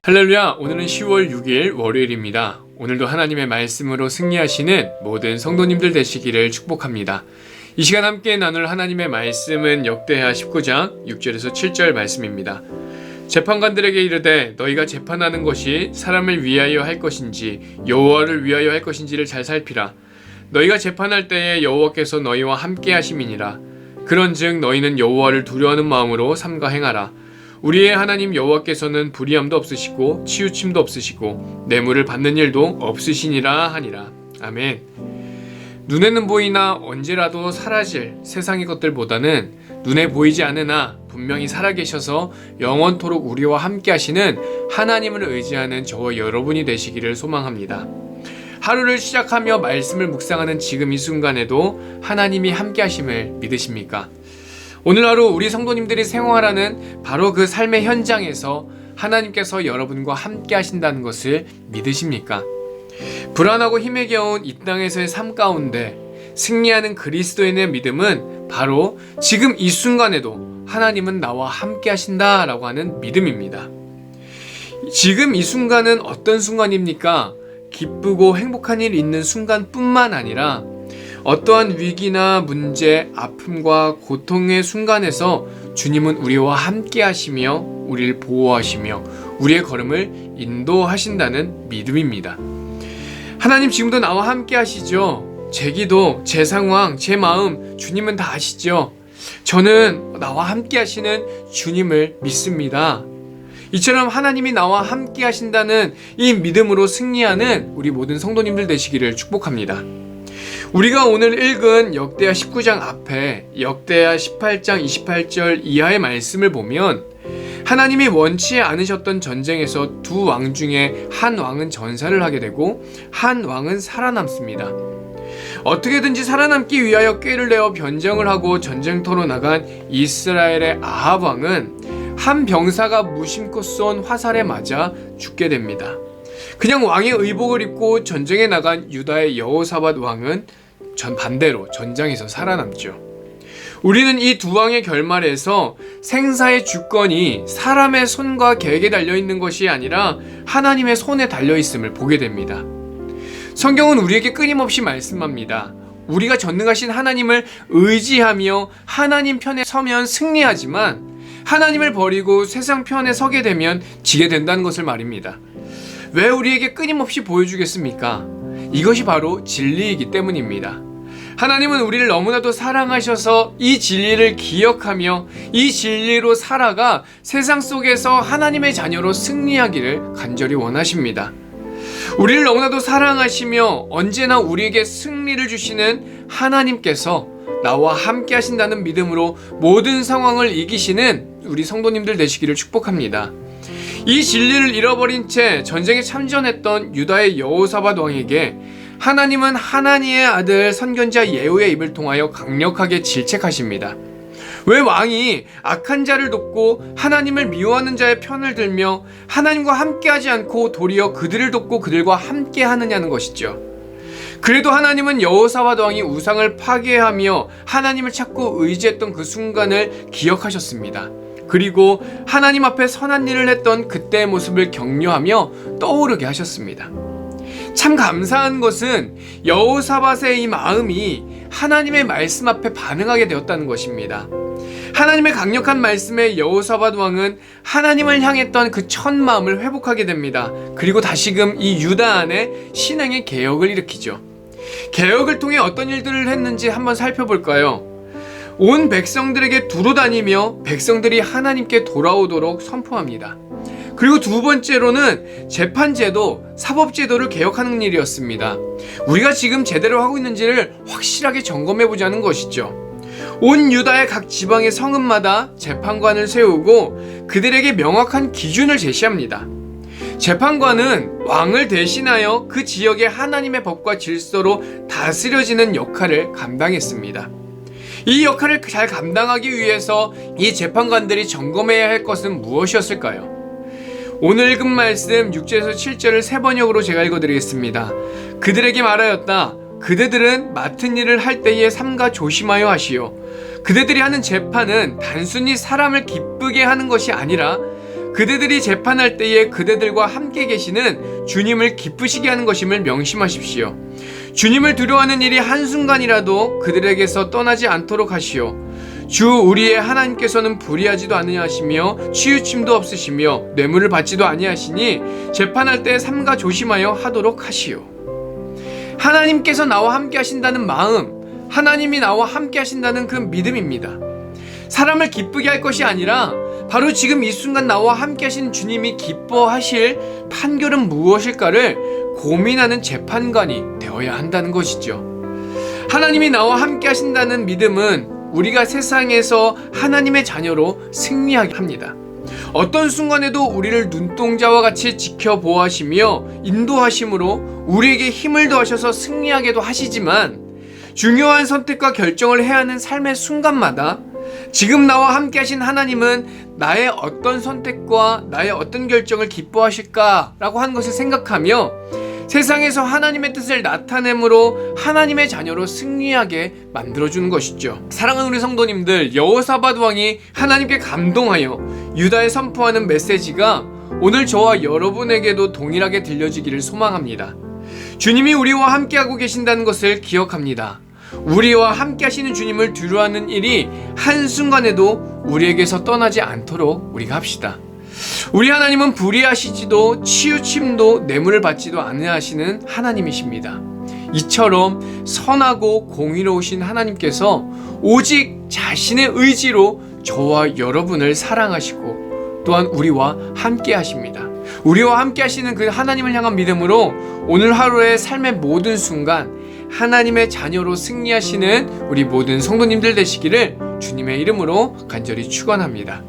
할렐루야! 오늘은 10월 6일 월요일입니다. 오늘도 하나님의 말씀으로 승리하시는 모든 성도님들 되시기를 축복합니다. 이 시간 함께 나눌 하나님의 말씀은 역대하 19장 6절에서 7절 말씀입니다. 재판관들에게 이르되 너희가 재판하는 것이 사람을 위하여 할 것인지 여호와를 위하여 할 것인지를 잘 살피라. 너희가 재판할 때에 여호와께서 너희와 함께 하심이니라. 그런즉 너희는 여호와를 두려워하는 마음으로 삼가 행하라. 우리의 하나님 여호와께서는 불의함도 없으시고 치우침도 없으시고 뇌물을 받는 일도 없으시니라 하니라. 아멘. 눈에는 보이나 언제라도 사라질 세상의 것들보다는 눈에 보이지 않으나 분명히 살아계셔서 영원토록 우리와 함께 하시는 하나님을 의지하는 저와 여러분이 되시기를 소망합니다. 하루를 시작하며 말씀을 묵상하는 지금 이 순간에도 하나님이 함께 하심을 믿으십니까? 오늘 하루 우리 성도님들이 생활하는 바로 그 삶의 현장에서 하나님께서 여러분과 함께 하신다는 것을 믿으십니까? 불안하고 힘에 겨운 이 땅에서의 삶 가운데 승리하는 그리스도인의 믿음은 바로 지금 이 순간에도 하나님은 나와 함께 하신다라고 하는 믿음입니다. 지금 이 순간은 어떤 순간입니까? 기쁘고 행복한 일이 있는 순간뿐만 아니라 어떠한 위기나 문제, 아픔과 고통의 순간에서 주님은 우리와 함께 하시며 우리를 보호하시며 우리의 걸음을 인도하신다는 믿음입니다. 하나님 지금도 나와 함께 하시죠. 제 기도, 제 상황, 제 마음 주님은 다 아시죠. 저는 나와 함께 하시는 주님을 믿습니다. 이처럼 하나님이 나와 함께 하신다는 이 믿음으로 승리하는 우리 모든 성도님들 되시기를 축복합니다. 우리가 오늘 읽은 역대하 19장 앞에 역대하 18장 28절 이하의 말씀을 보면 하나님이 원치 않으셨던 전쟁에서 두 왕 중에 한 왕은 전사를 하게 되고 한 왕은 살아남습니다. 어떻게든지 살아남기 위하여 꾀를 내어 변정을 하고 전쟁터로 나간 이스라엘의 아합 왕은 한 병사가 무심코 쏜 화살에 맞아 죽게 됩니다. 그냥 왕의 의복을 입고 전쟁에 나간 유다의 여호사밧 왕은 반대로 전장에서 살아남죠. 우리는 이 두 왕의 결말에서 생사의 주권이 사람의 손과 계획에 달려있는 것이 아니라 하나님의 손에 달려있음을 보게 됩니다. 성경은 우리에게 끊임없이 말씀합니다. 우리가 전능하신 하나님을 의지하며 하나님 편에 서면 승리하지만 하나님을 버리고 세상 편에 서게 되면 지게 된다는 것을 말입니다. 왜 우리에게 끊임없이 보여주겠습니까? 이것이 바로 진리이기 때문입니다. 하나님은 우리를 너무나도 사랑하셔서 이 진리를 기억하며 이 진리로 살아가 세상 속에서 하나님의 자녀로 승리하기를 간절히 원하십니다. 우리를 너무나도 사랑하시며 언제나 우리에게 승리를 주시는 하나님께서 나와 함께 하신다는 믿음으로 모든 상황을 이기시는 우리 성도님들 되시기를 축복합니다. 이 진리를 잃어버린 채 전쟁에 참전했던 유다의 여호사밧 왕에게 하나님은 하나니의 아들 선견자 예후의 입을 통하여 강력하게 질책하십니다. 왜 왕이 악한 자를 돕고 하나님을 미워하는 자의 편을 들며 하나님과 함께하지 않고 도리어 그들을 돕고 그들과 함께 하느냐는 것이죠. 그래도 하나님은 여호사밧 왕이 우상을 파괴하며 하나님을 찾고 의지했던 그 순간을 기억하셨습니다. 그리고 하나님 앞에 선한 일을 했던 그때의 모습을 격려하며 떠오르게 하셨습니다. 참 감사한 것은 여호사밧의 이 마음이 하나님의 말씀 앞에 반응하게 되었다는 것입니다. 하나님의 강력한 말씀에 여호사밧 왕은 하나님을 향했던 그 첫 마음을 회복하게 됩니다. 그리고 다시금 이 유다 안에 신앙의 개혁을 일으키죠. 개혁을 통해 어떤 일들을 했는지 한번 살펴볼까요? 온 백성들에게 두루 다니며 백성들이 하나님께 돌아오도록 선포합니다. 그리고 두 번째로는 재판제도, 사법제도를 개혁하는 일이었습니다. 우리가 지금 제대로 하고 있는지를 확실하게 점검해보자는 것이죠. 온 유다의 각 지방의 성읍마다 재판관을 세우고 그들에게 명확한 기준을 제시합니다. 재판관은 왕을 대신하여 그 지역의 하나님의 법과 질서로 다스려지는 역할을 감당했습니다. 이 역할을 잘 감당하기 위해서 이 재판관들이 점검해야 할 것은 무엇이었을까요? 오늘 읽은 말씀 6절에서 7절을 세 번역으로 제가 읽어드리겠습니다. 그들에게 말하였다. 그대들은 맡은 일을 할 때에 삼가 조심하여 하시오. 그대들이 하는 재판은 단순히 사람을 기쁘게 하는 것이 아니라 그대들이 재판할 때에 그대들과 함께 계시는 주님을 기쁘시게 하는 것임을 명심하십시오. 주님을 두려워하는 일이 한순간이라도 그들에게서 떠나지 않도록 하시오. 주 우리의 하나님께서는 불의하지도 아니하시며 치우침도 없으시며 뇌물을 받지도 아니하시니 재판할 때 삼가 조심하여 하도록 하시오. 하나님께서 나와 함께 하신다는 마음, 하나님이 나와 함께 하신다는 그 믿음입니다. 사람을 기쁘게 할 것이 아니라 바로 지금 이 순간 나와 함께 하시는 주님이 기뻐하실 판결은 무엇일까를 고민하는 재판관이 되어야 한다는 것이죠. 하나님이 나와 함께 하신다는 믿음은 우리가 세상에서 하나님의 자녀로 승리하게 합니다. 어떤 순간에도 우리를 눈동자와 같이 지켜보아하시며 인도하심으로 우리에게 힘을 더하셔서 승리하게도 하시지만 중요한 선택과 결정을 해야 하는 삶의 순간마다 지금 나와 함께 하신 하나님은 나의 어떤 선택과 나의 어떤 결정을 기뻐하실까라고 하는 것을 생각하며 세상에서 하나님의 뜻을 나타내므로 하나님의 자녀로 승리하게 만들어주는 것이죠. 사랑하는 우리 성도님들, 여호사밧 왕이 하나님께 감동하여 유다에 선포하는 메시지가 오늘 저와 여러분에게도 동일하게 들려지기를 소망합니다. 주님이 우리와 함께하고 계신다는 것을 기억합니다. 우리와 함께 하시는 주님을 두려워하는 일이 한순간에도 우리에게서 떠나지 않도록 우리가 합시다. 우리 하나님은 불의하시지도 치우침도 뇌물을 받지도 않으시는 하나님이십니다. 이처럼 선하고 공의로우신 하나님께서 오직 자신의 의지로 저와 여러분을 사랑하시고 또한 우리와 함께 하십니다. 우리와 함께 하시는 그 하나님을 향한 믿음으로 오늘 하루의 삶의 모든 순간 하나님의 자녀로 승리하시는 우리 모든 성도님들 되시기를 주님의 이름으로 간절히 축원합니다.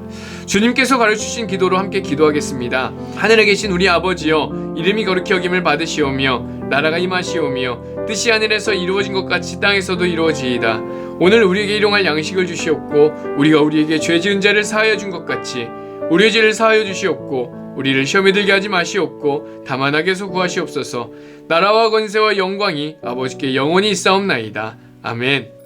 주님께서 가르치신 기도로 함께 기도하겠습니다. 하늘에 계신 우리 아버지여, 이름이 거룩히 여김을 받으시오며 나라가 임하시오며 뜻이 하늘에서 이루어진 것 같이 땅에서도 이루어지이다. 오늘 우리에게 일용할 양식을 주시옵고 우리가 우리에게 죄 지은 자를 사하여 준 것 같이 우리의 죄를 사하여 주시옵고 우리를 시험에 들게 하지 마시옵고 다만 악에서 구하시옵소서. 나라와 권세와 영광이 아버지께 영원히 있사옵나이다. 아멘.